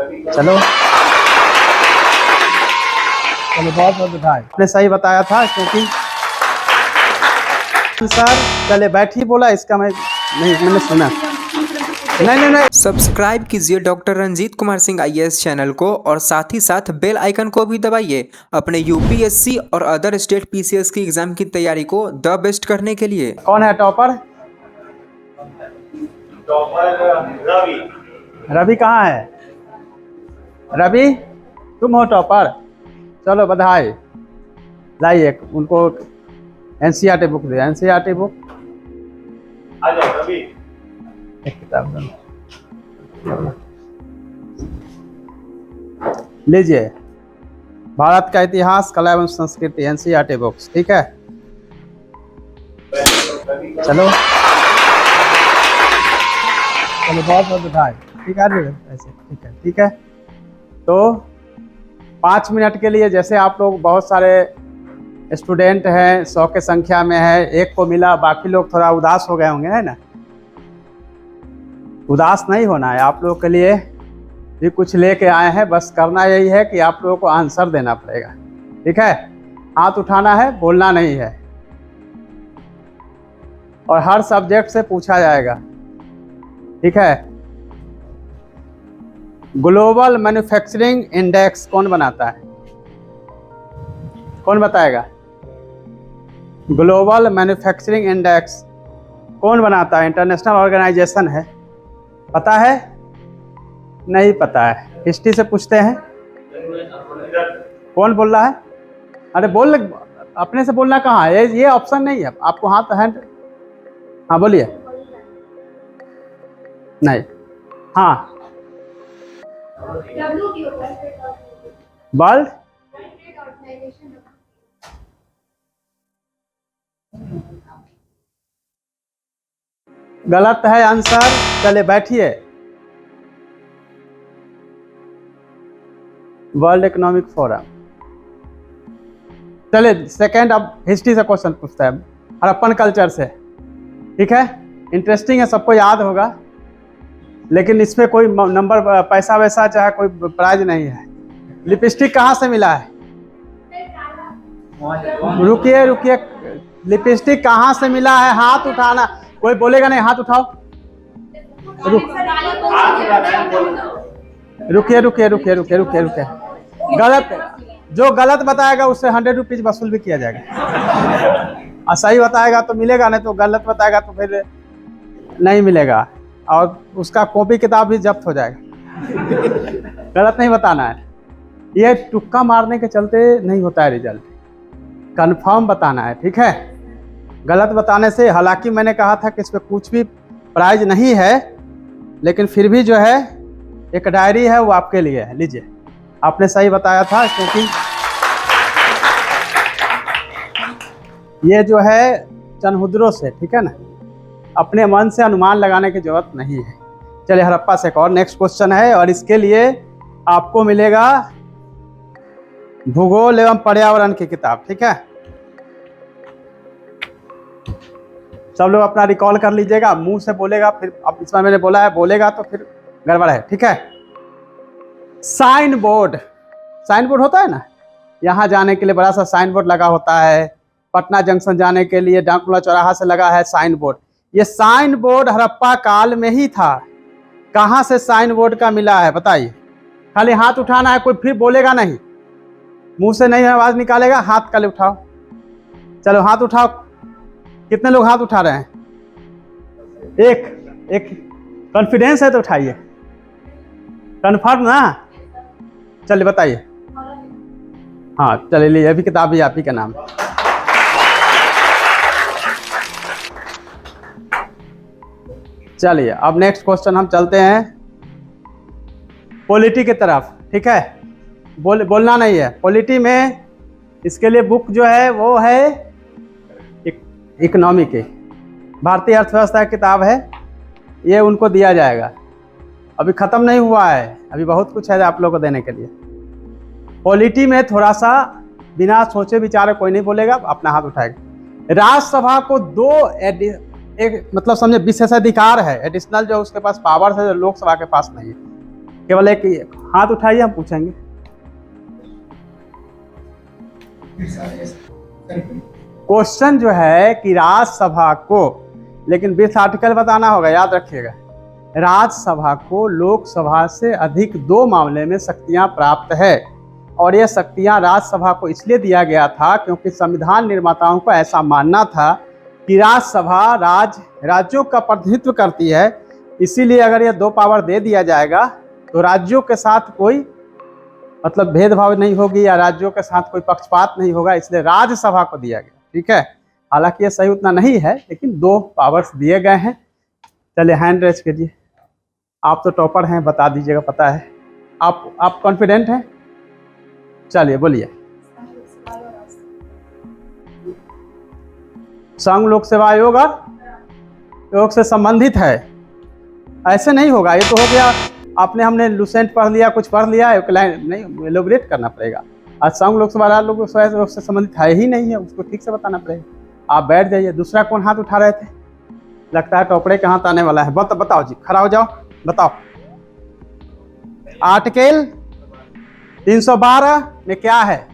चलो चलो, बहुत बहुत बधाई, आपने सही बताया था। क्योंकि सर चले बैठ ही बोला, इसका मैंने सुना नहीं। सब्सक्राइब कीजिए doctor Ranjeet Kumar Singh IAS channel को और साथ ही साथ बेल आइकन को भी दबाइए अपने यूपीएससी और अदर स्टेट पीसीएस की एग्जाम की तैयारी को द बेस्ट करने के लिए। कौन है टॉपर? रवि। रवि कहाँ है? रवि तुम हो टॉपर? चलो बधाई, लाइए उनको एनसीईआरटी बुक दे। एनसीईआरटी बुक आ जाओ रवि। एक किताब दो, लीजिए। भारत का इतिहास, कला एवं संस्कृति, एनसीईआरटी बुक्स। ठीक है, चलो चलो, बहुत बहुत बधाई। ठीक है ऐसे, ठीक है ठीक है। तो 5 मिनट के लिए, जैसे आप लोग बहुत सारे स्टूडेंट हैं, 100 के संख्या में है, एक को मिला, बाकी लोग थोड़ा उदास हो गए होंगे, है ना? उदास नहीं होना है, आप लोगों के लिए भी कुछ लेके आए हैं। बस करना यही है कि आप लोगों को आंसर देना पड़ेगा। ठीक है, हाथ उठाना है, बोलना नहीं है, और हर सब्जेक्ट से पूछा जाएगा। ठीक है, ग्लोबल मैन्युफैक्चरिंग इंडेक्स कौन बनाता है? कौन बताएगा? ग्लोबल मैन्युफैक्चरिंग इंडेक्स कौन बनाता है? इंटरनेशनल ऑर्गेनाइजेशन है। पता है? नहीं पता है, हिस्ट्री से पूछते हैं। कौन बोल रहा है? अरे बोल, अपने से बोलना कहाँ है? ये ऑप्शन नहीं है आपको। हाथ हैंड, हाँ बोलिए। नहीं, हाँ, वर्ल्ड गलत है आंसर। चले बैठिए। World economic forum. चले सेकंड, अब हिस्ट्री से क्वेश्चन पूछता है, हड़प्पन कल्चर से। ठीक है, इंटरेस्टिंग है, सबको याद होगा, लेकिन इसमें कोई नंबर, पैसा वैसा चाहे कोई प्राइज नहीं है। लिपस्टिक कहाँ से मिला है? रुकिए रुकिए, लिपस्टिक कहाँ से मिला है? हाथ उठाना, कोई बोलेगा नहीं, हाथ उठाओ। रुकिए रुकिए रुकिए रुकिए रुकिए रुकिए, गलत, जो गलत बताएगा उससे 100 रुपीज वसूल भी किया जाएगा। और सही बताएगा तो मिलेगा, नहीं तो गलत बताएगा तो फिर नहीं मिलेगा, और उसका कॉपी किताब भी जब्त हो जाएगा। गलत नहीं बताना है, ये तुक्का मारने के चलते नहीं होता है रिजल्ट, कंफर्म बताना है। ठीक है, गलत बताने से, हालांकि मैंने कहा था कि इस पर कुछ भी प्राइज नहीं है, लेकिन फिर भी जो है एक डायरी है, वो आपके लिए है। लीजिए, आपने सही बताया था। क्योंकि ये जो है चनहुद्रों से, ठीक है ना, अपने मन से अनुमान लगाने की जरूरत नहीं है। चलिए हड़प्पा से एक और नेक्स्ट क्वेश्चन है, और इसके लिए आपको मिलेगा भूगोल एवं पर्यावरण की किताब। ठीक है, सब लोग अपना रिकॉल कर लीजिएगा, मुंह से बोलेगा, फिर अब इसमें मैंने बोला है, बोलेगा तो फिर गड़बड़ है। ठीक है, साइन बोर्ड, साइन बोर्ड होता है ना, यहाँ जाने के लिए बड़ा सा साइन बोर्ड लगा होता है, पटना जंक्शन जाने के लिए डाकबंगला चौराहा से लगा है साइन बोर्ड। ये साइन बोर्ड हड़प्पा काल में ही था। कहाँ से साइन बोर्ड का मिला है बताइए? खाली हाथ उठाना है, कोई फिर बोलेगा नहीं, मुंह से नहीं आवाज निकालेगा, हाथ खाली उठाओ। चलो हाथ उठाओ, कितने लोग हाथ उठा रहे हैं? एक कॉन्फिडेंस है तो उठाइए, कन्फर्म ना? चलिए बताइए। हाँ चलिए, लिए अभी किताब भी आप ही का नाम। चलिए अब नेक्स्ट क्वेश्चन हम चलते हैं पॉलिटी की तरफ। ठीक है, बोलना नहीं है पॉलिटी में। इसके लिए बुक जो है वो है इकोनॉमी की, भारतीय अर्थव्यवस्था की किताब है, ये उनको दिया जाएगा। अभी ख़त्म नहीं हुआ है, अभी बहुत कुछ है आप लोगों को देने के लिए। पॉलिटी में थोड़ा सा बिना सोचे विचारे कोई नहीं बोलेगा, अपना हाथ उठाएगा। राज्यसभा को एक मतलब समझे विशेषाधिकार है, एडिशनल जो उसके पास पावर है, जो लोकसभा के पास नहीं है। केवल एक हाथ उठाइए, हम पूछेंगे। क्वेश्चन जो है कि राज्यसभा को, लेकिन विथ आर्टिकल बताना होगा, याद रखिएगा। राज्यसभा को लोकसभा से अधिक 2 मामले में शक्तियां प्राप्त है, और ये शक्तियां राज्यसभा को इसलिए दिया गया था क्योंकि संविधान निर्माताओं को ऐसा मानना था कि राज्यसभा राज्यों का प्रतिनिधित्व करती है। इसीलिए अगर ये 2 पावर दे दिया जाएगा तो राज्यों के साथ कोई मतलब भेदभाव नहीं होगी या राज्यों के साथ कोई पक्षपात नहीं होगा, इसलिए राज्यसभा को दिया गया। ठीक है, हालांकि ये सही उतना नहीं है, लेकिन 2 पावर्स दिए गए हैं। चलिए हैंड रेज कीजिए। आप तो टॉपर हैं, बता दीजिएगा, पता है। आप कॉन्फिडेंट हैं? चलिए बोलिए। संघ लोक सेवा आयोग और योग से संबंधित है। ऐसे नहीं होगा, ये तो हो गया हमने लुसेंट पढ़ लिया, कुछ पढ़ लिया, एक लाइन नहीं, एलोबरेट करना पड़ेगा। आज संघ लोक सेवा लोग से संबंधित है ही नहीं है, उसको ठीक से बताना पड़ेगा। आप बैठ जाइए। दूसरा कौन हाथ उठा रहे थे? लगता है टोपड़े के हाथ आने वाला है। बताओ जी, खड़ा हो जाओ, बताओ। आर्टिकल 312 में क्या है?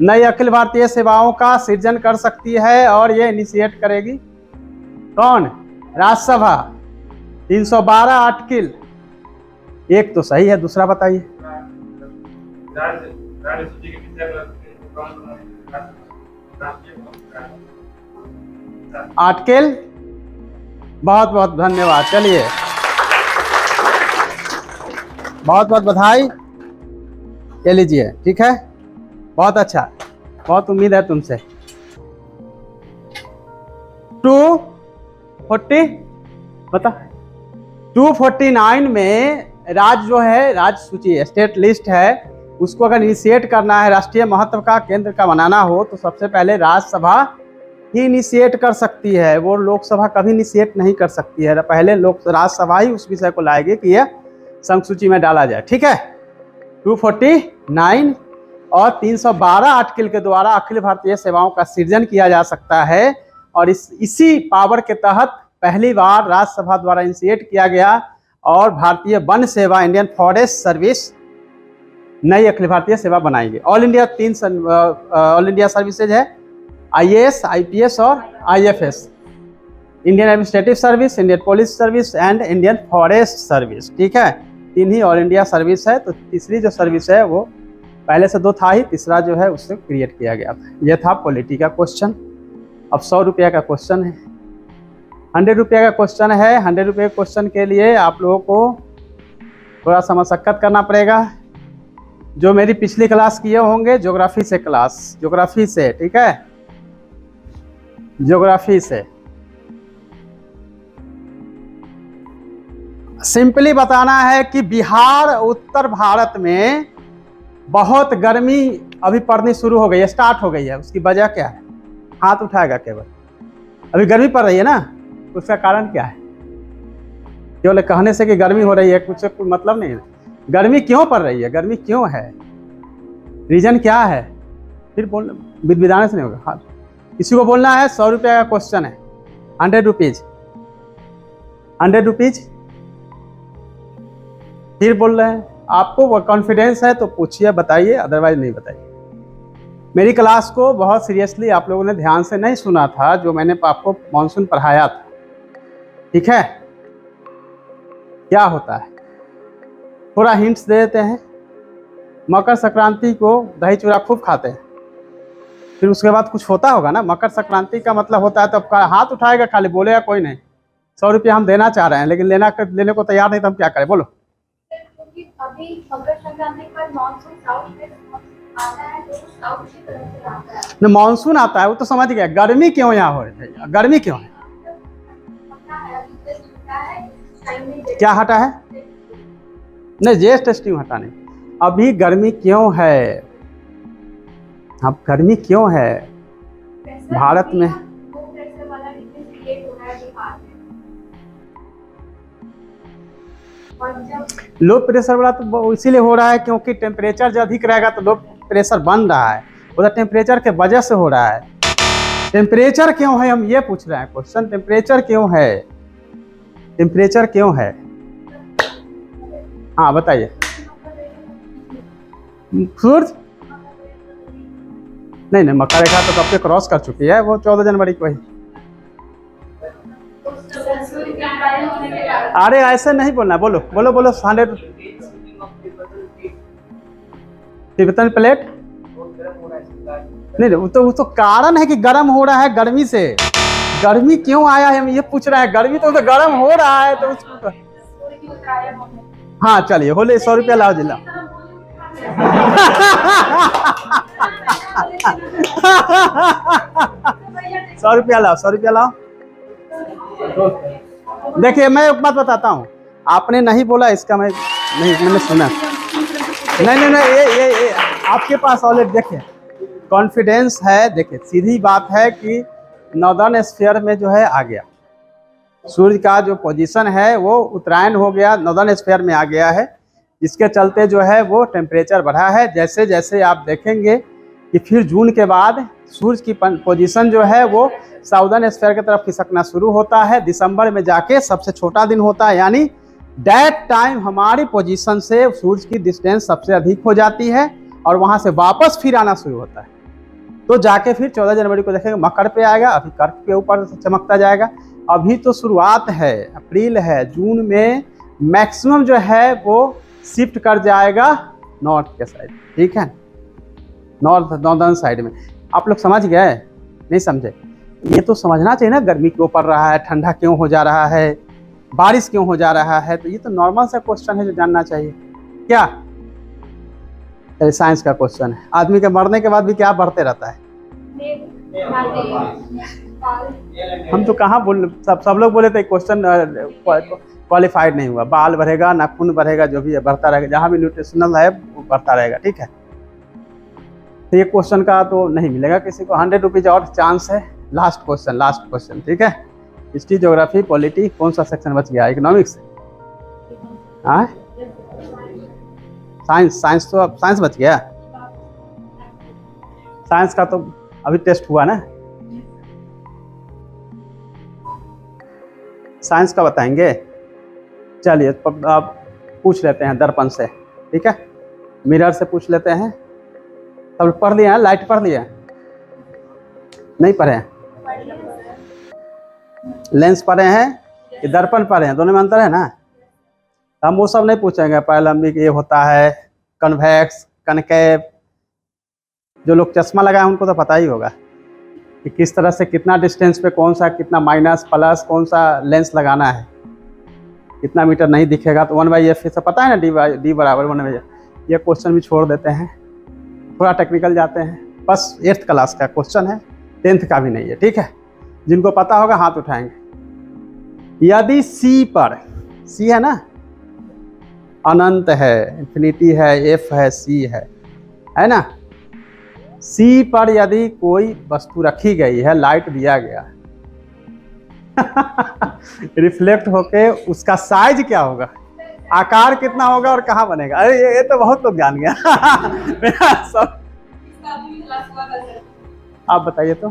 नई अखिल भारतीय सेवाओं का सृजन कर सकती है और ये इनिशिएट करेगी कौन? राज्यसभा। 312 आर्टिकल एक तो सही है, दूसरा बताइए। आर्टिकल, बहुत बहुत धन्यवाद। चलिए, बहुत बहुत बधाई, ये लीजिए। ठीक है, बहुत अच्छा, बहुत उम्मीद है तुमसे। 240 बता 249 में राज्य जो है, राज्य सूची स्टेट लिस्ट है, उसको अगर इनिशिएट करना है, राष्ट्रीय महत्व का केंद्र का बनाना हो, तो सबसे पहले राज्यसभा ही इनिशिएट कर सकती है। वो लोकसभा कभी इनिशिएट नहीं कर सकती है। पहले राज्यसभा ही उस विषय को लाएगी कि यह संघ सूची में डाला जाए। ठीक है, 249 और 312 आर्टिकल के द्वारा अखिल भारतीय सेवाओं का सृजन किया जा सकता है, और इसी पावर के तहत पहली बार राज्यसभा द्वारा इनिशिएट किया गया, और भारतीय वन सेवा, इंडियन फॉरेस्ट सर्विस, नई अखिल भारतीय सेवा बनाएंगे। All India all India services है, IAS, IPS और IFS, Indian administrative service, Indian police service and Indian forest service. ठीक है, 3 ही ऑल इंडिया सर्विस है। तो तीसरी जो सर्विस है वो पहले से 2 था ही, तीसरा जो है उससे क्रिएट किया गया था। यह था पॉलिटी का क्वेश्चन। अब 100 रुपये का क्वेश्चन है, 100 रुपये का क्वेश्चन है। 100 रुपये के क्वेश्चन के लिए आप लोगों को थोड़ा सा मशक्कत करना पड़ेगा। जो मेरी पिछली क्लास किए होंगे, ज्योग्राफी से क्लास, ज्योग्राफी से, ठीक है, ज्योग्राफी से सिंपली बताना है कि बिहार, उत्तर भारत में बहुत गर्मी अभी पड़नी शुरू हो गई है, स्टार्ट हो गई है। उसकी वजह क्या है? हाथ उठाएगा केवल। अभी गर्मी पड़ रही है ना, उसका कारण क्या है? केवल कहने से कि गर्मी हो रही है कुछ मतलब नहीं है। गर्मी क्यों पड़ रही है? गर्मी क्यों है? रीजन क्या है? फिर बोल, विधान से नहीं होगा। हाँ, इसी को बोलना है। 100 रुपये का क्वेश्चन है, 100 रुपीज, 100 रुपीज। फिर बोल रहे हैं, आपको कॉन्फिडेंस है तो पूछिए, बताइए, अदरवाइज नहीं बताइए। मेरी क्लास को बहुत सीरियसली आप लोगों ने ध्यान से नहीं सुना था, जो मैंने आपको मॉनसून पढ़ाया था। ठीक है, क्या होता है थोड़ा हिंट्स दे देते हैं। मकर संक्रांति को दही चूड़ा खूब खाते हैं, फिर उसके बाद कुछ होता होगा ना। मकर संक्रांति का मतलब होता है, तो अब हाथ उठाएगा, खाली बोलेगा कोई नहीं। 100 रुपया हम देना चाह रहे हैं, लेकिन लेने को तैयार नहीं, तो हम क्या करें? बोलो। अभी मकर संक्रांति पर मानसून साउथ में आता है, तो साउथ की तरफ से आता है न, मानसून आता है वो तो समझ गया। गर्मी क्यों यहाँ हो रही है? गर्मी क्यों है? क्या हटा है? नहीं, जेस टेस्टिंग हटा नहीं। अभी गर्मी क्यों है? अब गर्मी क्यों है भारत में? लो प्रेशर वाला तो इसीलिए हो रहा है क्योंकि टेम्परेचर जो अधिक रहेगा तो लो प्रेशर बन रहा है। उधर टेम्परेचर के वजह से हो रहा है। टेम्परेचर क्यों है, हम ये पूछ रहे हैं क्वेश्चन। टेम्परेचर क्यों है? टेम्परेचर क्यों है? हाँ बताइए। सूरज नहीं नहीं, मकर रेखा तो कब के क्रॉस कर चुकी है, वो 14 जनवरी को ही। अरे ऐसे नहीं बोलना, बोलो बोलो बोलो। 100 तिब्बतन प्लेट नहीं, वो तो कारण है कि गर्म हो रहा है गर्मी से। गर्मी क्यों आया है हम ये पूछ रहा है, गर्मी तो गर्म हो रहा है तो उसको। हाँ चलिए, होले 100 रुपया लाओ जिला। 100 रुपया लाओ, 100 रुपया लाओ। देखिए मैं एक बात बताता हूँ, आपने नहीं बोला इसका मैं नहीं, मैंने सुना। नहीं, ये आपके पास ऑलरेडी देखिए कॉन्फिडेंस है। देखिए सीधी बात है कि नॉर्दर्न स्फीयर में जो है आ गया, सूर्य का जो पोजीशन है वो उत्तरायण हो गया, नॉर्दर्न स्फीयर में आ गया है। इसके चलते जो है वो टेम्परेचर बढ़ा है। जैसे जैसे आप देखेंगे कि फिर जून के बाद सूर्य की पोजीशन जो है वो साउदर्न स्फीयर की तरफ खिसकना शुरू होता है। दिसंबर में जाके सबसे छोटा दिन होता है, यानी दैट टाइम हमारी पोजीशन से सूर्य की डिस्टेंस सबसे अधिक हो जाती है और वहाँ से वापस फिर आना शुरू होता है। तो जाके फिर 14 जनवरी को देखेंगे मकर पे आएगा, अभी कर्क के ऊपर चमकता जाएगा। अभी तो शुरुआत है, अप्रैल है, जून में मैक्सिमम जो है वो शिफ्ट कर जाएगा नॉर्थ के साइड, ठीक है, नॉर्दर्न साइड में। आप लोग समझ गए? नहीं समझे? ये तो समझना चाहिए ना, गर्मी क्यों पड़ रहा है, ठंडा क्यों हो जा रहा है, बारिश क्यों हो जा रहा है। तो ये तो नॉर्मल सा क्वेश्चन है जो जानना चाहिए। क्या साइंस का क्वेश्चन है। आदमी के मरने के बाद भी क्या बढ़ते रहता है? हम तो कहाँ बोल, सब लोग बोले थे क्वेश्चन क्वालिफाइड नहीं हुआ। बाल बढ़ेगा, नाखून बढ़ेगा, जो भी है बढ़ता रहेगा, जहाँ भी न्यूट्रिशनल है वो बढ़ता रहेगा, ठीक है। तो ये क्वेश्चन का तो नहीं मिलेगा किसी को। 100 रुपीज और चांस है। लास्ट क्वेश्चन, ठीक है। हिस्ट्री, ज्योग्राफी, पॉलिटी, कौन सा सेक्शन बच गया? इकोनॉमिक्स, हाँ साइंस तो अब साइंस बच गया। साइंस का तो अभी टेस्ट हुआ ना, साइंस का बताएंगे। चलिए आप पूछ लेते हैं दर्पण से, ठीक है, मिरर से पूछ लेते हैं। सब पढ़ लिया है? लाइट पढ़ लिया? नहीं पढ़े हैं? लेंस पढ़े हैं कि दर्पण पढ़े हैं? दोनों में अंतर है ना। हम वो सब नहीं पूछेंगे। पैरालंबिक ये होता है, कन्वेक्स, कनकेव। जो लोग चश्मा लगाए उनको तो पता ही होगा कि किस तरह से कितना डिस्टेंस पे कौन सा, कितना माइनस प्लस कौन सा लेंस लगाना है, कितना मीटर नहीं दिखेगा। तो 1/f से पता है ना, डी बराबर 1/f। ये क्वेश्चन भी छोड़ देते हैं, थोड़ा टेक्निकल जाते हैं। बस 8th क्लास का क्वेश्चन है, 10th का भी नहीं है, ठीक है। जिनको पता होगा हाथ उठाएंगे। यदि सी पर, सी है ना, अनंत है, इन्फिनिटी है, एफ है, सी है ना। सी पर यदि कोई वस्तु रखी गई है, लाइट दिया गया रिफ्लेक्ट होके उसका साइज क्या होगा, आकार कितना होगा और कहाँ बनेगा? अरे ये तो बहुत लोग जान गया सब आप बताइए तो।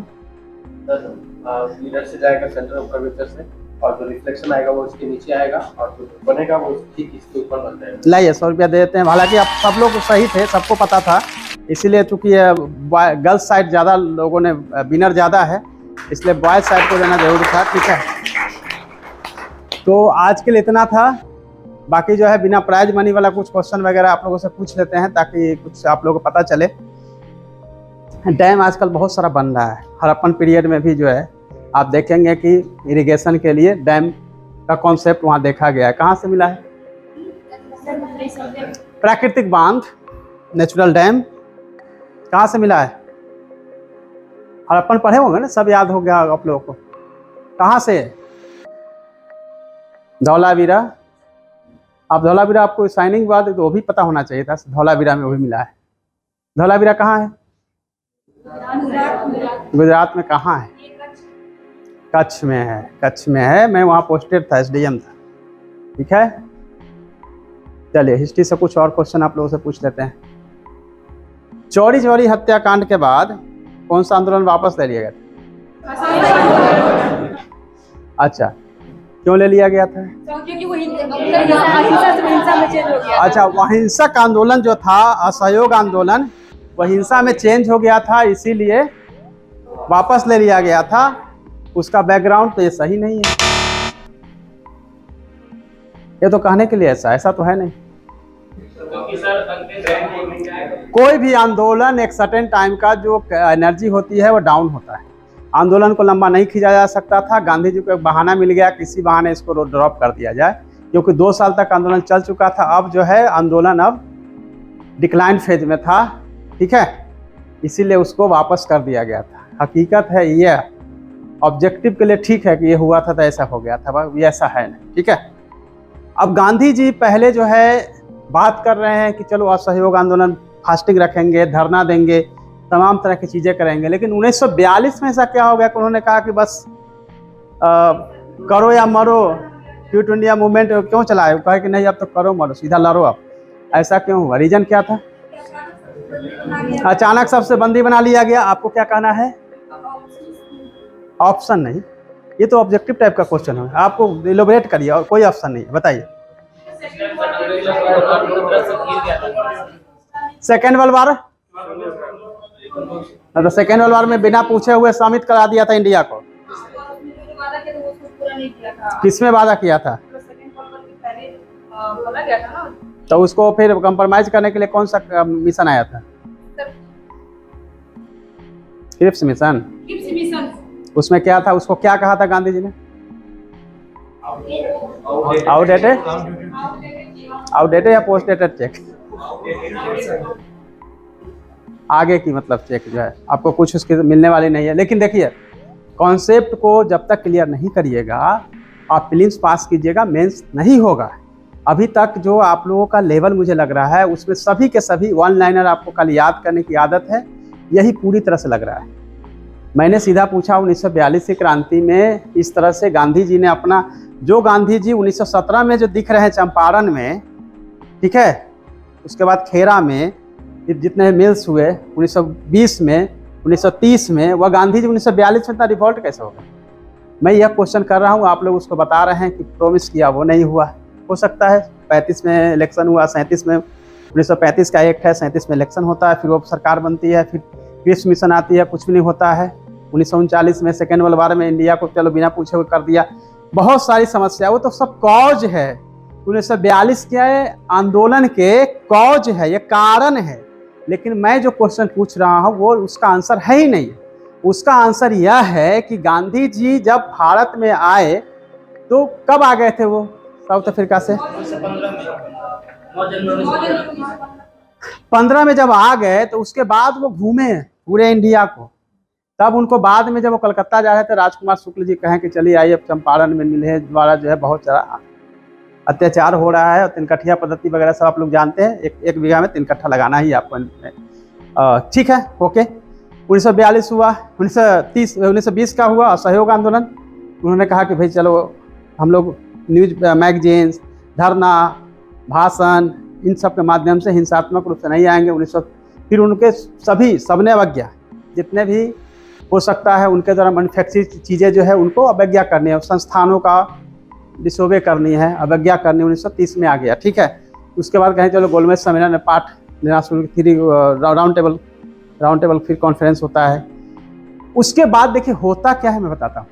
मिरर से जाएगा सेंटर ऑफ कर्वेचर से, और जो रिफ्लेक्शन आएगा वो उसके नीचे आएगा, और जो बनेगा वो ठीक इसके ऊपर बन जाएगा। लाइए 100 रुपया दे देते हैं। हालांकि आप सब लोग सही थे, सबको पता था, इसीलिए चूंकि गर्ल्स साइड ज़्यादा लोगों ने विनर ज़्यादा है, इसलिए बॉयज साइड को देना जरूरी था, ठीक है। तो आज के लिए इतना था। बाकी जो है बिना प्राइज मनी वाला कुछ क्वेश्चन वगैरह आप लोगों से पूछ लेते हैं ताकि कुछ आप लोगों को पता चले। डैम आजकल बहुत सारा बन रहा है। हड़प्पन पीरियड में भी जो है आप देखेंगे कि इरिगेशन के लिए डैम का कॉन्सेप्ट वहाँ देखा गया है। कहाँ से मिला है? प्राकृतिक बांध, नेचुरल डैम कहाँ से मिला है? हड़प्पन पढ़े होंगे ना, सब याद हो गया आप लोगों को। कहाँ से? धौलावीरा। आप धौलावीरा, आपको साइनिंग के बाद तो वो भी पता होना चाहिए था, धौलावीरा में वो भी मिला है। धौलावीरा कहाँ है? गुजरात में। कहाँ है? कच्छ में है। कच्छ में है, मैं वहाँ पोस्टेड था, SDM था, ठीक है। चलिए हिस्ट्री से कुछ और क्वेश्चन आप लोगों से पूछ लेते हैं। चौरी चौरी हत्याकांड के बाद कौन सा आंदोलन वापस ले लिया गया? अच्छा, क्यों ले लिया गया था? क्योंकि वो अहिंसा से हिंसा में चेंज हो गया। अच्छा, अहिंसक आंदोलन जो था, असहयोग आंदोलन, वह हिंसा में चेंज हो गया था, इसीलिए वापस ले लिया गया था। उसका बैकग्राउंड तो ये सही नहीं है, ये तो कहने के लिए ऐसा तो है नहीं। कोई भी आंदोलन एक सर्टेन टाइम का जो एनर्जी होती है वो डाउन होता है। आंदोलन को लंबा नहीं खींचा जा सकता था। गांधी जी को एक बहाना मिल गया, किसी बहाने इसको ड्रॉप कर दिया जाए, क्योंकि 2 साल तक आंदोलन चल चुका था। अब जो है आंदोलन अब डिक्लाइन फेज में था, ठीक है, इसीलिए उसको वापस कर दिया गया था। हकीकत है ये, ऑब्जेक्टिव के लिए ठीक है कि ये हुआ था तो ऐसा हो गया था, ये ऐसा है नहीं, ठीक है। अब गांधी जी पहले जो है बात कर रहे हैं कि चलो असहयोग आंदोलन, फास्टिंग रखेंगे, धरना देंगे, तमाम तरह की चीज़ें करेंगे, लेकिन 1942 में ऐसा क्या हो गया कि उन्होंने कहा कि बस करो या मरो, क्विट इंडिया मूवमेंट क्यों चलाए? कहे कि नहीं अब तो करो मरो, सीधा लड़ो। अब ऐसा क्यों हुआ? रीजन क्या था? अचानक सबसे बंदी बना लिया गया। आपको क्या कहना है? ऑप्शन नहीं, ये तो ऑब्जेक्टिव टाइप का क्वेश्चन है, आपको इलोबरेट करिए, और कोई ऑप्शन नहीं है, बताइए। सेकेंड वर्ल्ड वार, तो सेकेंड वर्ल्ड वार में बिना पूछे हुए शामिल करा दिया था इंडिया को। किसमें वादा किया था? तो उसको फिर कंप्रोमाइज करने के लिए कौन सा मिशन आया था? Cripps mission. उसमें क्या था? उसको क्या कहा था गांधी जी ने? आउटडेटेड या पोस्ट डेटेड चेक? आगे की मतलब चेक जो है आपको कुछ उसकी मिलने वाली नहीं है। लेकिन देखिए, कॉन्सेप्ट को जब तक क्लियर नहीं करिएगा, आप प्रीलिम्स पास कीजिएगा, मेंस नहीं होगा। अभी तक जो आप लोगों का लेवल मुझे लग रहा है, उसमें सभी के सभी वन लाइनर आपको कल याद करने की आदत है, यही पूरी तरह से लग रहा है। मैंने सीधा पूछा 1942 की क्रांति में इस तरह से गांधी जी ने अपना, जो गांधी जी 1917 में जो दिख रहे हैं चंपारण में, ठीक है, उसके बाद खेरा में जितने मिल्स हुए 1920 में, 1930 में, वह गांधी जी 1942 में इतना रिवॉल्ट कैसे हो गया? मैं यह क्वेश्चन कर रहा हूँ, आप लोग उसको बता रहे हैं कि प्रोमिस किया वो नहीं हुआ। हो सकता है 35 में इलेक्शन हुआ, 37 में 1935 का एक्ट है, 37 में इलेक्शन होता है, फिर वो सरकार बनती है, फिर क्रिप्स मिशन आती है, कुछ भी नहीं होता है। 1939 में सेकेंड वर्ल्ड वार में इंडिया को चलो बिना पूछे हुए कर दिया। बहुत सारी समस्या, वो तो सब कॉज है। 1942 के आंदोलन के कॉज है, ये कारण है। लेकिन मैं जो क्वेश्चन पूछ रहा हूँ वो उसका आंसर है ही नहीं। उसका आंसर यह है कि गांधी जी जब भारत में आए तो कब आ गए थे वो साउथ अफ्रीका से? 15 में जब आ गए तो उसके बाद वो घूमे पूरे इंडिया को। तब उनको बाद में जब वो कलकत्ता जा रहे थे, राजकुमार शुक्ल जी कहें कि चलिए आइए चंपारण में मिले द्वारा जो है बहुत सारा अत्याचार हो रहा है, और तिनकठिया पद्धति वगैरह सब आप लोग जानते हैं। एक बीघा में 3 कट्ठा लगाना ही आपको, ठीक है, ओके। 1942 हुआ, 1920 का हुआ असहयोग आंदोलन। उन्होंने कहा कि भाई चलो हम लोग न्यूज मैगजीन्स, धरना, भाषण, इन सब के माध्यम से हिंसात्मक रूप से नहीं आएंगे। फिर उनके सबने अवज्ञा, जितने भी हो सकता है उनके द्वारा मैन्युफैक्चर चीज़ें जो है उनको अवज्ञा करनी है, संस्थानों का डिसोबे करनी है, अवज्ञा करनी। 1930 में आ गया, ठीक है। उसके बाद कहें चलो गोलमेज सम्मेलन में पाठ देना शुरू, फिर राउंड टेबल फिर कॉन्फ्रेंस होता है। उसके बाद देखिए होता क्या है, मैं बताता हूँ।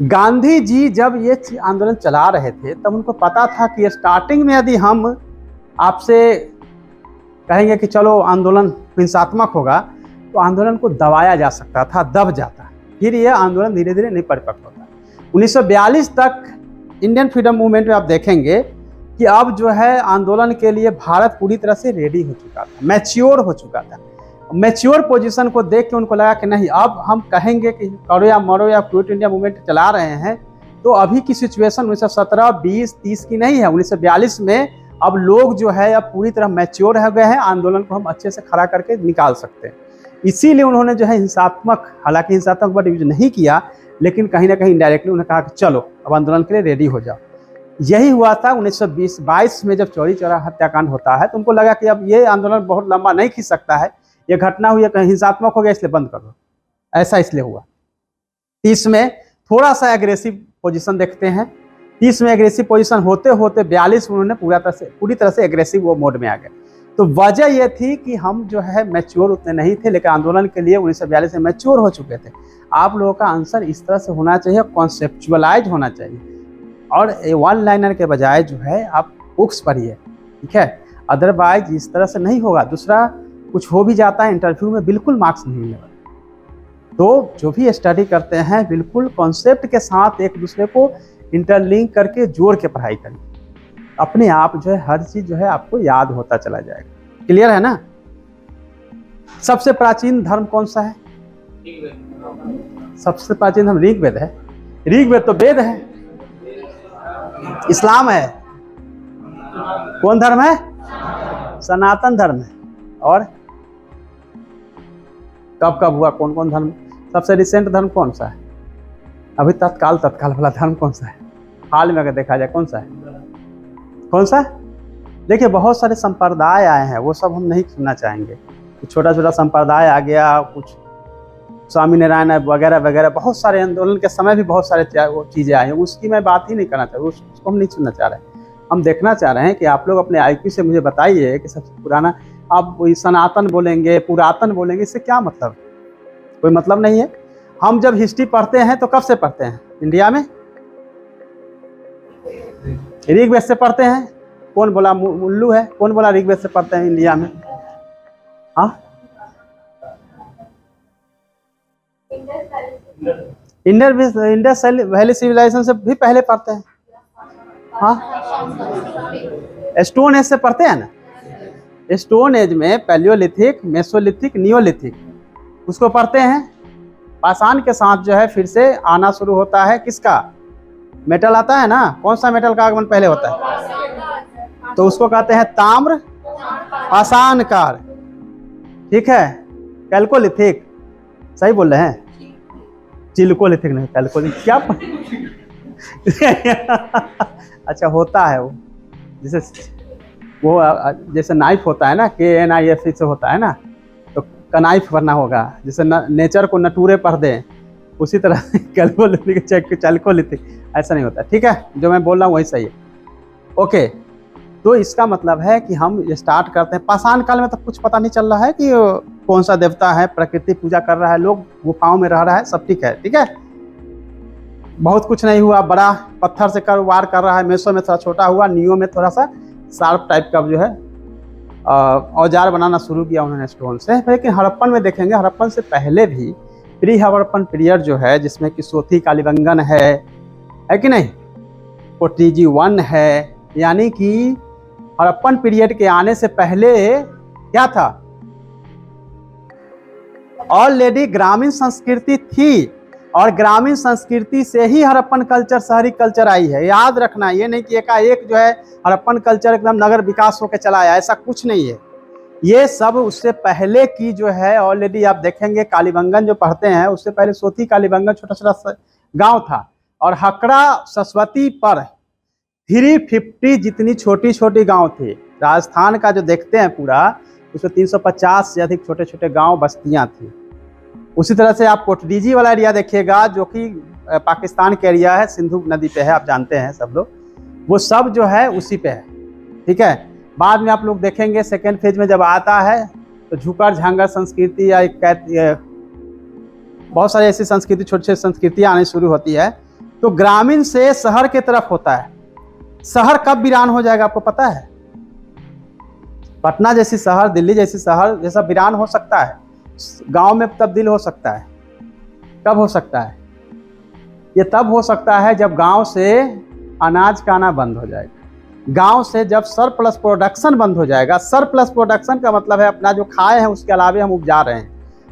गांधी जी जब ये आंदोलन चला रहे थे तब उनको पता था कि स्टार्टिंग में यदि हम आपसे कहेंगे कि चलो आंदोलन हिंसात्मक होगा तो आंदोलन को दबाया जा सकता था, दब जाता, फिर ये आंदोलन धीरे धीरे नहीं परिपक्व होता। 1942 तक इंडियन फ्रीडम मूवमेंट में आप देखेंगे कि अब जो है आंदोलन के लिए भारत पूरी तरह से रेडी हो चुका था, मैच्योर हो चुका था। मैच्योर पोजीशन को देख के उनको लगा कि नहीं, अब हम कहेंगे कि करो या मरो या क्विट इंडिया मूवमेंट चला रहे हैं, तो अभी की सिचुएशन 1917, 20, 30 की नहीं है। 1942 में अब लोग जो है अब पूरी तरह मैच्योर हो गए हैं, आंदोलन को हम अच्छे से खड़ा करके निकाल सकते हैं। इसीलिए उन्होंने जो है हिंसात्मक, हालांकि हिंसात्मक वर्ड यूज नहीं किया, लेकिन कहीं ना कहीं इनडायरेक्टली उन्होंने कहा कि चलो अब आंदोलन के लिए रेडी हो जाओ। यही हुआ था 1922 में जब चौरी चौरा हत्याकांड होता है, तो उनको लगा कि अब ये आंदोलन बहुत लंबा नहीं खींच सकता है, ये घटना हुई है कहीं हिंसात्मक हो गया इसलिए बंद कर दो, ऐसा इसलिए हुआ। 30 में थोड़ा सा एग्रेसिव पोजीशन देखते हैं। 30 में एग्रेसिव पोजीशन होते होते 42 में उन्होंने पूरी तरह से एग्रेसिव वो मोड में आ गए। तो वजह ये थी कि हम जो है मैच्योर उतने नहीं थे, लेकिन आंदोलन के लिए 1942 में मैच्योर हो चुके थे। आप लोगों का आंसर इस तरह से होना चाहिए, कॉन्सेप्चुअलाइज होना चाहिए, और वन लाइनर के बजाय जो है आप बुक्स पढ़िए, ठीक है। अदरवाइज इस तरह से नहीं होगा। दूसरा, कुछ हो भी जाता है इंटरव्यू में, बिल्कुल मार्क्स नहीं मिलेगा। तो जो भी स्टडी करते हैं बिल्कुल कॉन्सेप्ट के साथ एक दूसरे को इंटरलिंक करके जोड़ के पढ़ाई करिए, अपने आप जो है हर चीज़ जो है आपको याद होता चला जाएगा। क्लियर है ना? सबसे प्राचीन धर्म कौन सा है? सबसे प्राचीन धर्म ऋग्वेद है। ऋग्वेद तो वेद है। इस्लाम है। कौन धर्म है? सनातन धर्म है। और कब कब हुआ, कौन कौन धर्म? सबसे रिसेंट धर्म कौन सा है? अभी तत्काल वाला धर्म कौन सा है? हाल में अगर देखा जाए कौन सा है? कौन सा? देखिए बहुत सारे संप्रदाय आए हैं, वो सब हम नहीं सुनना चाहेंगे। कुछ छोटा छोटा संप्रदाय आ गया, कुछ स्वामी नारायण वगैरह वगैरह, बहुत सारे आंदोलन के समय भी बहुत सारे चीज़ें आई हैं, उसकी मैं बात ही नहीं करना चाह रहा, उसको हम नहीं सुनना चाह रहे हैं। हम देखना चाह रहे हैं कि आप लोग अपने IQ से मुझे बताइए कि सबसे पुराना, आप सनातन बोलेंगे, पुरातन बोलेंगे, इससे क्या मतलब? कोई मतलब नहीं है। हम जब हिस्ट्री पढ़ते हैं तो कब से पढ़ते हैं इंडिया में? ऋग्वेद से पढ़ते हैं। कौन बोला उल्लू है? कौन बोला ऋग्वेद से पढ़ते हैं इंडिया में? हाँ, इंडस वैली सिविलाइजेशन से भी पहले पढ़ते हैं। हाँ, स्टोन एज से पढ़ते हैं ना। स्टोन एज में पैलियोलिथिक, मेसोलिथिक, नियोलिथिक, उसको पढ़ते हैं। पाषाण के साथ जो है फिर से आना शुरू होता है किसका? मेटल आता है ना। कौन सा मेटल का आगमन पहले होता है? तो उसको कहते हैं ताम्र पाषाण काल, ठीक है। कैल्कोलिथिक, सही बोल रहे हैं? चिल्कोलिथिक नहीं, कैल्कोलिथिक क्या? अच्छा होता है वो, जैसे नाइफ होता है ना, KNIF से होता है ना, तो कनाइफ करना होगा। जैसे नेचर को नटूरे पढ़ दें, उसी तरह कैल्कोलिथिक चैल्कोलिथिक ऐसा नहीं होता, ठीक है। जो मैं बोल रहा हूँ वही सही है। ओके, तो इसका मतलब है कि हम स्टार्ट करते हैं। पाषाण काल में तो कुछ पता नहीं चल रहा है कि कौन सा देवता है, प्रकृति पूजा कर रहा है, लोग गुफाओं में रह रहा है, सब ठीक है, ठीक है। बहुत कुछ नहीं हुआ, बड़ा पत्थर से वार कर रहा है। मेसो में थोड़ा छोटा हुआ, नियो में थोड़ा सा शार्प टाइप का जो है औजार बनाना शुरू किया उन्होंने स्टोन से। लेकिन हड़प्पन में देखेंगे, हड़प्पन से पहले भी प्री हड़प्पन पीरियड जो है, जिसमें कि सोथी कालीबंगन है कि नहीं, पोटीजी 1 है, यानी कि हड़प्पन पीरियड के आने से पहले क्या था? ऑलरेडी ग्रामीण संस्कृति थी, और ग्रामीण संस्कृति से ही हड़प्पन कल्चर, शहरी कल्चर आई है। याद रखना, ये नहीं कि एकाएक जो है हड़प्पन कल्चर एकदम नगर विकास होकर चला आया, ऐसा कुछ नहीं है। ये सब उससे पहले की जो है ऑलरेडी आप देखेंगे। कालीबंगन जो पढ़ते हैं, उससे पहले सोथी कालीबंगन छोटा छोटा गांव था, और हकड़ा सरस्वती पर 350 जितनी छोटी छोटी गांव थी। राजस्थान का जो देखते हैं पूरा, उसमें 350 से अधिक छोटे छोटे गांव बस्तियां थी। उसी तरह से आप कोटडीजी वाला एरिया देखिएगा, जो कि पाकिस्तान के एरिया है, सिंधु नदी पे है, आप जानते हैं सब लोग, वो सब जो है उसी पे है, ठीक है। बाद में आप लोग देखेंगे सेकेंड फेज में जब आता है तो झुकर झांगर संस्कृति या बहुत सारी ऐसी संस्कृति, छोटी छोटी संस्कृतियाँ आनी शुरू होती है। तो ग्रामीण से शहर की तरफ होता है। शहर कब वीरान हो जाएगा आपको पता है? पटना जैसी शहर, दिल्ली जैसी शहर जैसा वीरान हो सकता है, गांव में तब्दील हो सकता है। कब हो सकता है? ये तब हो सकता है जब गांव से अनाज का आना बंद हो जाएगा। गांव से जब सरप्लस प्रोडक्शन बंद हो जाएगा। सरप्लस प्रोडक्शन का मतलब है अपना जो खाए हैं उसके अलावे हम उपजा रहे हैं,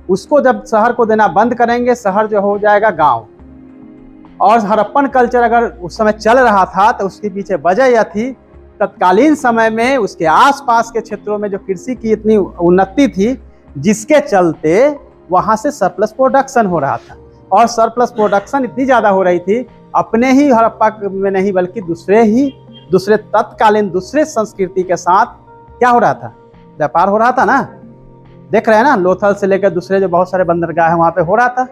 उसको जब शहर को देना बंद करेंगे, शहर जो हो जाएगा गांव। और हड़प्पन कल्चर अगर उस समय चल रहा था तो उसके पीछे वजह यह थी, तत्कालीन समय में उसके आसपास के क्षेत्रों में जो कृषि की इतनी उन्नति थी, जिसके चलते वहाँ से सरप्लस प्रोडक्शन हो रहा था। और सरप्लस प्रोडक्शन इतनी ज़्यादा हो रही थी, अपने ही हड़प्पा में नहीं बल्कि दूसरे तत्कालीन दूसरे संस्कृति के साथ क्या हो रहा था? व्यापार हो रहा था ना। देख रहे हैं ना, लोथल से लेकर दूसरे जो बहुत सारे बंदरगाह हैं वहाँ पे हो रहा था,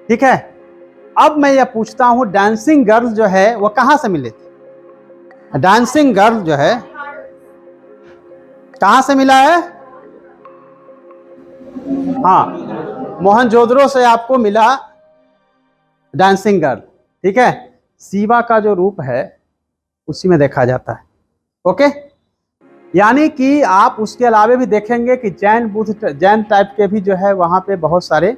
ठीक है। अब मैं ये पूछता हूँ, डांसिंग गर्ल जो है वो कहाँ से मिले थे? डांसिंग गर्ल जो है कहाँ से मिला है? हाँ, मोहनजोदड़ो से आपको मिला डांसिंग गर्ल। ठीक है, शिवा का जो रूप है उसी में देखा जाता है। ओके, यानी कि आप उसके अलावे भी देखेंगे कि जैन बुद्ध जैन टाइप के भी जो है वहाँ पे बहुत सारे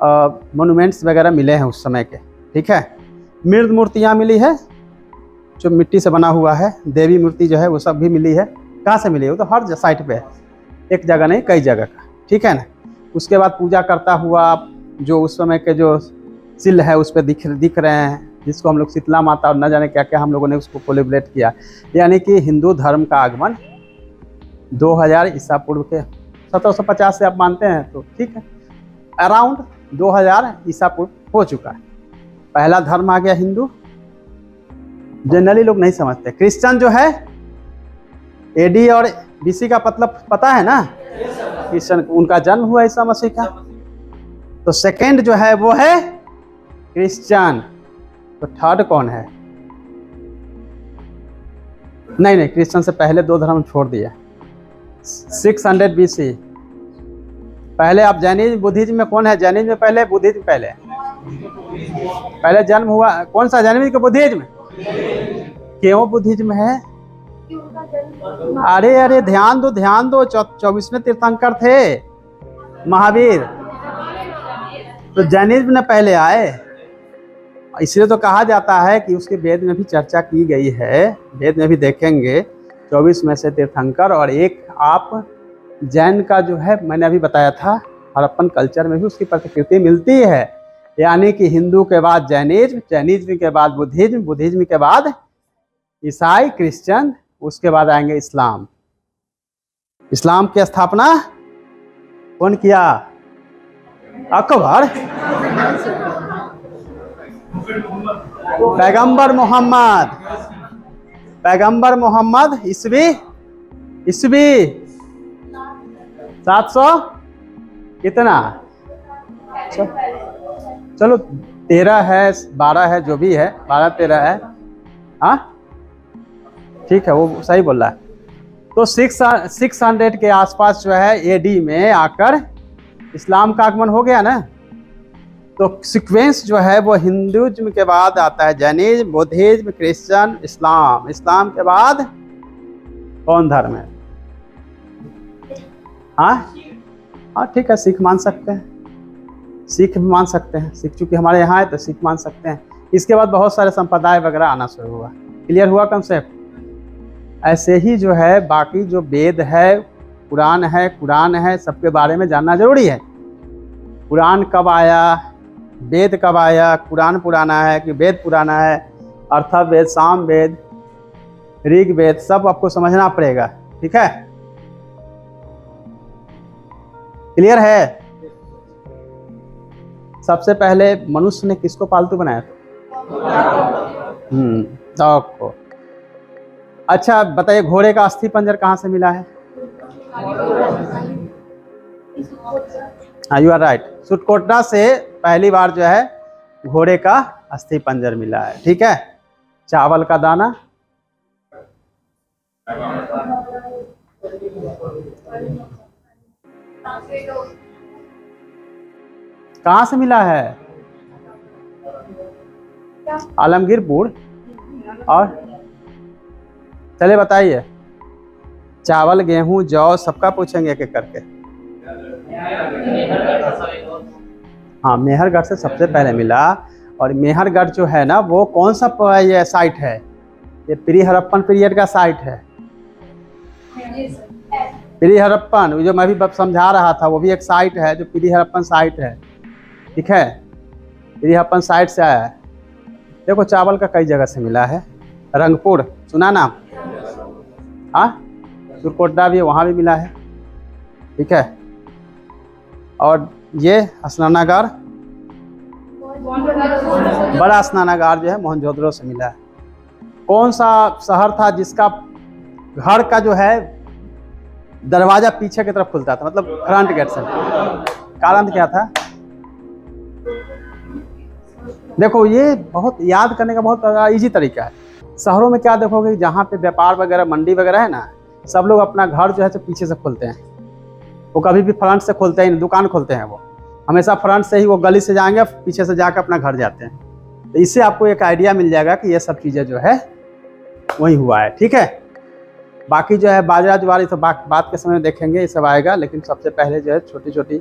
मोनूमेंट्स वगैरह मिले हैं उस समय के। ठीक है, मृद मूर्तियाँ मिली है जो मिट्टी से बना हुआ है, देवी मूर्ति जो है वो सब भी मिली है। कहाँ से मिली है? वो तो हर साइट पे है, एक जगह नहीं कई जगह का। ठीक है ना। उसके बाद पूजा करता हुआ जो उस समय के जो शिल है उस पर दिख रहे हैं, जिसको हम लोग शीतला माता और न जाने क्या क्या हम लोगों ने उसको कोलिब्रेट किया। यानी कि हिंदू धर्म का आगमन 2000 ईसा पूर्व के 1750 से आप मानते हैं तो ठीक है, अराउंड 2000 ईसा पूर्व हो चुका है। पहला धर्म आ गया हिंदू। जनरली लोग नहीं समझते। क्रिश्चियन जो है एडी और बीसी का मतलब पता है ना? क्रिश्चियन उनका जन्म हुआ ईसा मसीह का, तो सेकंड जो है वो है क्रिश्चियन। तो थर्ड कौन है? नहीं, क्रिश्चियन से पहले दो धर्म छोड़ दिया। 600 BC पहले। आप जैनिज्म बुद्धिज्म में कौन है? जैनिज्म में पहले, बुद्धिज्म पहले जन्म हुआ कौन सा? जैनिज्म का बुद्धिज्म। क्यों बुद्धिज्म है? अरे ध्यान दो 24वें तीर्थंकर थे महावीर, तो जैनिज्म ने पहले आए। इसलिए तो कहा जाता है कि उसके वेद में भी चर्चा की गई है, वेद में भी देखेंगे 24 में से तीर्थंकर और एक आप जैन का जो है मैंने अभी बताया था, हड़प्पन कल्चर में भी उसकी प्रतिकृति मिलती है। यानी कि हिंदू के बाद जैनिज्म, जैनिज्म के बाद बुद्धिज्म, बुद्धिज्म के बाद ईसाई, क्रिश्चियन, उसके बाद आएंगे इस्लाम। इस्लाम की स्थापना कौन किया? अकबर। पैगंबर मोहम्मद ईस्वी 700 कितना? चलो 13 है, 12 है, जो भी है, 12-13 है। हाँ ठीक है, वो सही बोल रहा है। तो 600 के आसपास जो है एडी में आकर इस्लाम का आगमन हो गया ना। तो सीक्वेंस जो है वो हिंदुइज्म के बाद आता है जैनिज्म, बुद्धिज्म, क्रिश्चियन, इस्लाम। इस्लाम के बाद कौन धर्म है? हाँ ठीक है, सिख मान सकते हैं, सिख भी मान सकते हैं। सिख चूँकि हमारे यहाँ है तो सिख मान सकते हैं। इसके बाद बहुत सारे संप्रदाय वगैरह आना शुरू हुआ। क्लियर हुआ कंसेप्ट? ऐसे ही जो है बाकी जो वेद है, कुरान है, सबके बारे में जानना जरूरी है। कुरान कब आया, वेद कब आया, कुरान पुराना है कि वेद पुराना है, अर्थवेद, सामवेद, ऋग्वेद, सब आपको समझना पड़ेगा। ठीक है, क्लियर है? सबसे पहले मनुष्य ने किसको पालतू बनाया था? डॉग को। अच्छा बताइए, घोड़े का अस्थि पंजर कहाँ से मिला है? हाँ, यू आर राइट। सुटकोटा से पहली बार जो है घोड़े का अस्थि पंजर मिला है। ठीक है, चावल का दाना कहाँ से मिला है? आलमगीरपुर। और चले बताइए, चावल, गेहूं, जौ सबका पूछेंगे एक एक करके। हाँ, मेहरगढ़ से सबसे पहले मिला। और मेहरगढ़ जो है ना वो कौन सा ये साइट है? ये प्री हड़प्पन पीरियड का साइट है। प्री हड़प्पन जो मैं भी समझा रहा था, वो भी एक साइट है जो प्री हड़प्पन साइट है। ठीक है, प्री हड़प्पन साइट से आया है। देखो चावल का कई जगह से मिला है। रंगपुर सुना नाम? हाँ, सुरकोटडा भी, वहाँ भी मिला है। ठीक है, और ये स्नानागार, बड़ा स्नानागार जो है मोहनजोदड़ो से मिला है। कौन सा शहर था जिसका घर का जो है दरवाजा पीछे की तरफ खुलता था, मतलब फ्रंट गेट से? कारण क्या था? देखो ये बहुत याद करने का बहुत इजी तरीका है। शहरों में क्या देखोगे, जहाँ पे व्यापार वगैरह मंडी वगैरह है ना, सब लोग अपना घर जो है पीछे से खोलते हैं। वो कभी भी फ्रंट से खोलते हैं, दुकान खोलते हैं, वो हमेशा फ्रंट से ही, वो गली से जाएंगे पीछे से जाकर अपना घर जाते हैं। तो इससे आपको एक आइडिया मिल जाएगा कि ये सब चीज़ें जो है वही हुआ है। ठीक है, बाकी जो है बाजरा ज्वार तो बात के समय देखेंगे, ये सब आएगा। लेकिन सबसे पहले जो है छोटी छोटी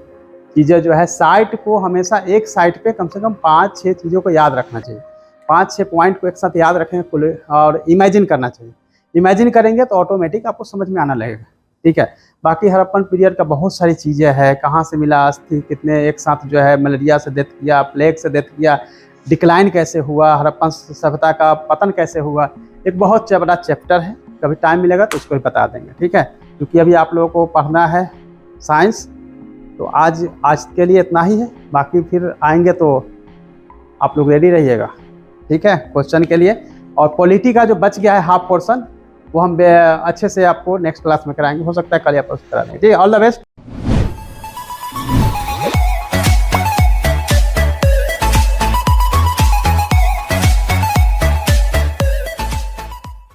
चीज़ें जो है, साइट को हमेशा एक साइट पे कम से कम 5-6 चीज़ों को याद रखना चाहिए। 5-6 पॉइंट को एक साथ याद रखेंगे और इमेजिन करना चाहिए। इमेजिन करेंगे तो ऑटोमेटिक आपको समझ में आना लगेगा। ठीक है, बाकी हड़प्पन पीरियड का बहुत सारी चीज़ें हैं, कहाँ से मिला अस्थि, कितने एक साथ जो है मलेरिया से डेथ किया, प्लेग से डेथ किया, डिक्लाइन कैसे हुआ, हड़प्पन सभ्यता का पतन कैसे हुआ, एक बहुत बड़ा चैप्टर है। कभी टाइम मिलेगा तो उसको भी बता देंगे। ठीक है, क्योंकि अभी आप लोगों को पढ़ना है साइंस, तो आज के लिए इतना ही है। बाकी फिर आएंगे तो आप लोग रेडी रहिएगा। ठीक है, क्वेश्चन के लिए। और पॉलिटी का जो बच गया है हाफ पोर्शन, वो हम अच्छे से आपको नेक्स्ट क्लास में कराएंगे। हो सकता है कल या परसों करा देंगे। जी, ऑल द बेस्ट।